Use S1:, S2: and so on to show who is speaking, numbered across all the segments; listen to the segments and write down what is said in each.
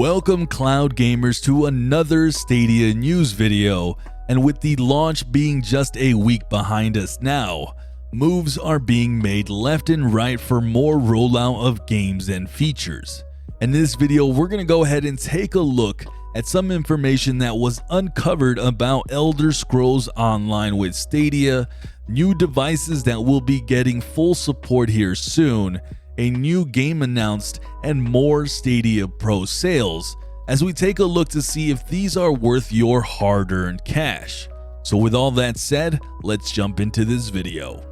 S1: Welcome cloud gamers to another Stadia news video, and with the launch being just a week behind us now, moves are being made left and right for more rollout of games and features. In this video, we're going to go ahead and take a look at some information that was uncovered about Elder Scrolls Online with Stadia, new devices that will be getting full support here soon, a new game announced, and more Stadia Pro sales, as we take a look to see if these are worth your hard-earned cash. So with all that said, let's jump into this video.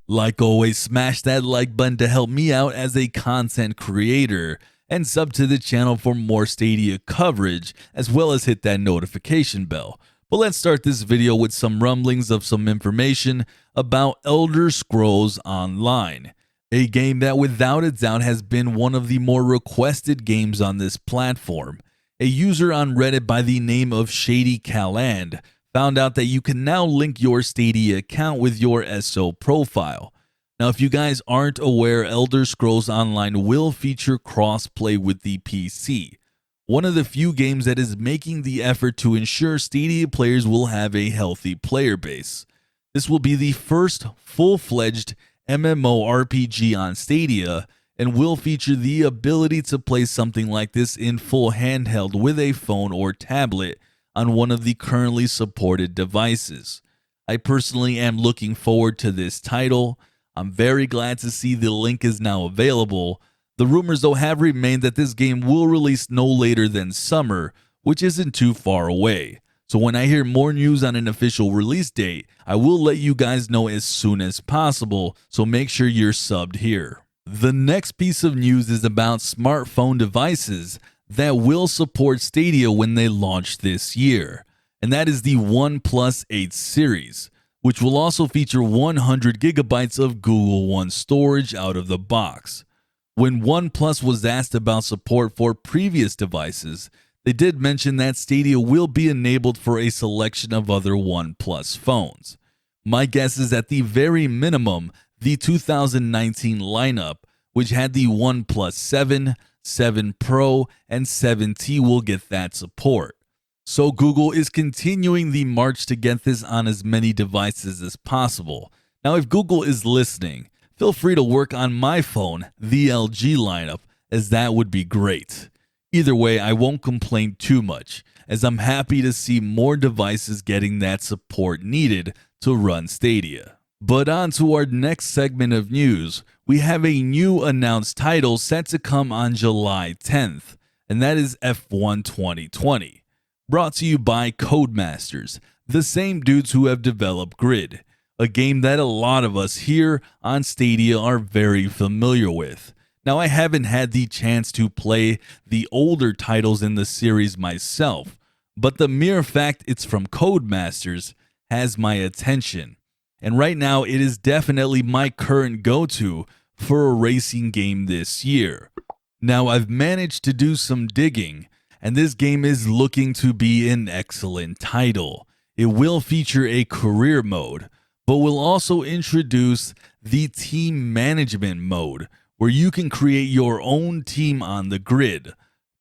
S1: Like always, smash that like button to help me out as a content creator, and sub to the channel for more Stadia coverage, as well as hit that notification bell. But let's start this video with some rumblings of some information about Elder Scrolls Online, a game that without a doubt has been one of the more requested games on this platform. A user on Reddit by the name of Shady Calland found out that you can now link your Stadia account with your SO profile. Now, if you guys aren't aware, Elder Scrolls Online will feature cross-play with the PC. One of the few games that is making the effort to ensure Stadia players will have a healthy player base. This will be the first full-fledged MMORPG on Stadia and will feature the ability to play something like this in full handheld with a phone or tablet on one of the currently supported devices. I personally am looking forward to this title. I'm very glad to see the link is now available. The rumors though have remained that this game will release no later than summer, which isn't too far away. So when I hear more news on an official release date, I will let you guys know as soon as possible, so make sure you're subbed here. The next piece of news is about smartphone devices that will support Stadia when they launch this year, and that is the OnePlus 8 series, which will also feature 100 gigabytes of Google One storage out of the box. When OnePlus was asked about support for previous devices, they did mention that Stadia will be enabled for a selection of other OnePlus phones. My guess is at the very minimum, the 2019 lineup, which had the OnePlus 7, 7 Pro, and 7T will get that support. So Google is continuing the march to get this on as many devices as possible. Now, if Google is listening, feel free to work on my phone, the LG lineup, as that would be great. Either way, I won't complain too much, as I'm happy to see more devices getting that support needed to run Stadia. But on to our next segment of news, we have a new announced title set to come on July 10th, and that is F1 2020. Brought to you by Codemasters, the same dudes who have developed Grid, a game that a lot of us here on Stadia are very familiar with. Now, I haven't had the chance to play the older titles in the series myself, but the mere fact it's from Codemasters has my attention. And right now, it is definitely my current go-to for a racing game this year. Now, I've managed to do some digging, and this game is looking to be an excellent title. It will feature a career mode, but will also introduce the team management mode, where you can create your own team on the grid.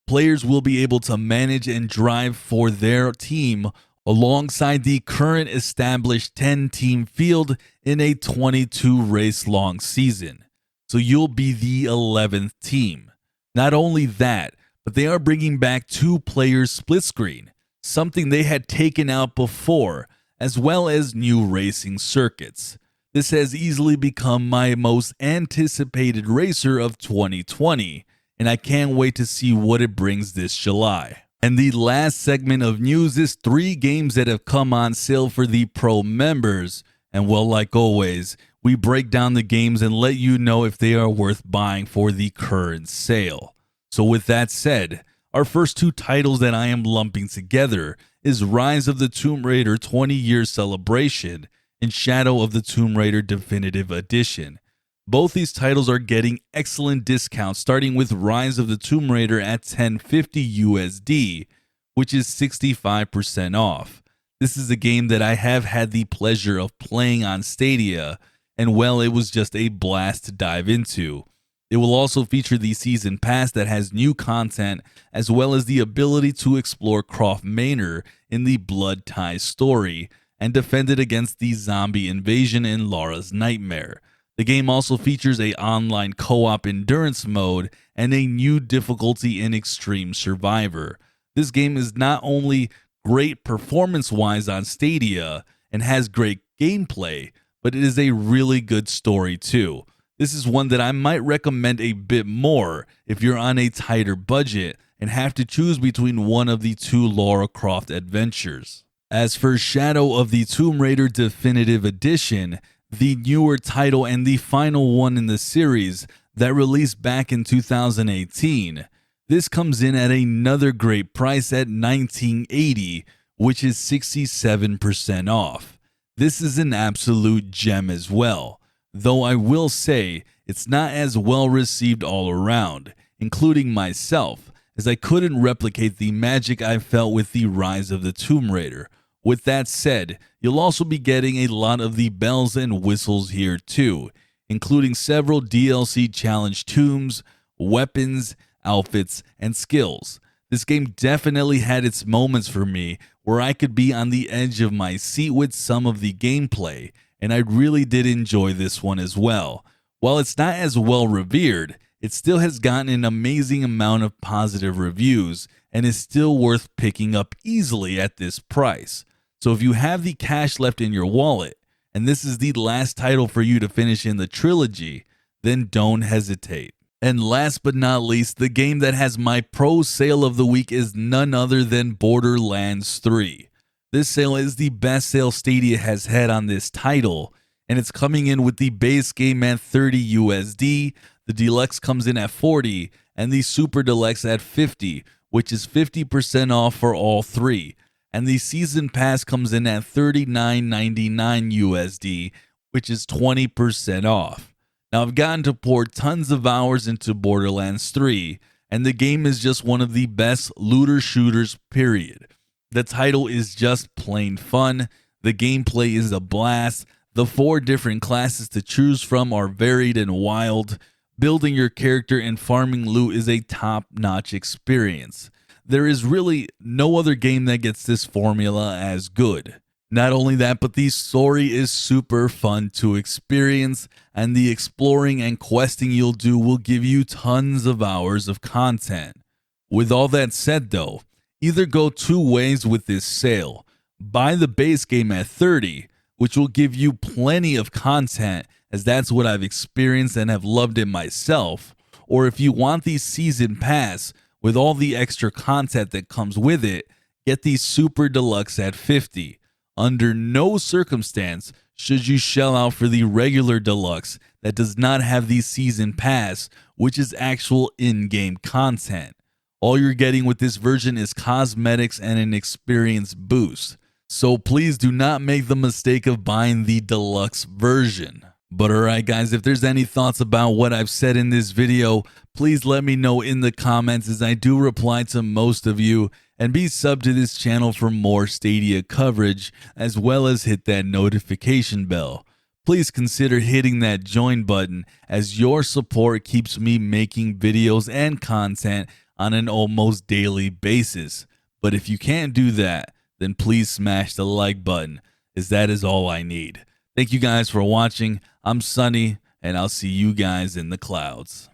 S1: Players will be able to manage and drive for their team alongside the current established 10-team field in a 22-race-long season. So you'll be the 11th team. Not only that, but they are bringing back 2-player split screen, something they had taken out before, as well as new racing circuits. This has easily become my most anticipated racer of 2020, and I can't wait to see what it brings this July. And the last segment of news is 3 games that have come on sale for the Pro members, and well, like always, we break down the games and let you know if they are worth buying for the current sale. So with that said, our first 2 titles that I am lumping together is Rise of the Tomb Raider 20-year celebration and Shadow of the Tomb Raider Definitive Edition. Both these titles are getting excellent discounts, starting with Rise of the Tomb Raider at $10.50 USD, which is 65% off. This is a game that I have had the pleasure of playing on Stadia, and well, it was just a blast to dive into. It will also feature the season pass that has new content, as well as the ability to explore Croft Manor in the Blood Ties story and defend it against the zombie invasion in Laura's Nightmare. The game also features a online co-op endurance mode and a new difficulty in Extreme Survivor. This game is not only great performance-wise on Stadia and has great gameplay, but it is a really good story too. This is one that I might recommend a bit more if you're on a tighter budget and have to choose between one of the two Lara Croft adventures. As for Shadow of the Tomb Raider Definitive Edition, the newer title and the final one in the series that released back in 2018, this comes in at another great price at $19.80, which is 67% off. This is an absolute gem as well, though I will say it's not as well received all around, including myself, as I couldn't replicate the magic I felt with the Rise of the Tomb Raider. With that said, you'll also be getting a lot of the bells and whistles here too, including several DLC challenge tombs, weapons, outfits, and skills. This game definitely had its moments for me where I could be on the edge of my seat with some of the gameplay, and I really did enjoy this one as well. While it's not as well revered, it still has gotten an amazing amount of positive reviews and is still worth picking up easily at this price. So if you have the cash left in your wallet, and this is the last title for you to finish in the trilogy, then don't hesitate. And last but not least, the game that has my pro sale of the week is none other than Borderlands 3. This sale is the best sale Stadia has had on this title, and it's coming in with the base game at 30 USD, the deluxe comes in at 40, and the super deluxe at 50, which is 50% off for all three. And the season pass comes in at $39.99 USD, which is 20% off. Now, I've gotten to pour tons of hours into Borderlands 3, and the game is just one of the best looter shooters, period. The title is just plain fun, the gameplay is a blast, the 4 different classes to choose from are varied and wild, building your character and farming loot is a top-notch experience. There is really no other game that gets this formula as good. Not only that, but the story is super fun to experience, and the exploring and questing you'll do will give you tons of hours of content. With all that said though, either go two ways with this sale. Buy the base game at 30, which will give you plenty of content, as that's what I've experienced and have loved it myself, or if you want the season pass with all the extra content that comes with it, get the super deluxe at 50. Under no circumstance should you shell out for the regular deluxe that does not have the season pass, which is actual in-game content. All you're getting with this version is cosmetics and an experience boost. So please do not make the mistake of buying the deluxe version. But alright guys, if there's any thoughts about what I've said in this video, please let me know in the comments, as I do reply to most of you, and be sub to this channel for more Stadia coverage, as well as hit that notification bell. Please consider hitting that join button, as your support keeps me making videos and content on an almost daily basis. But if you can't do that, then please smash the like button, as that is all I need. Thank you guys for watching. I'm Sunny, and I'll see you guys in the clouds.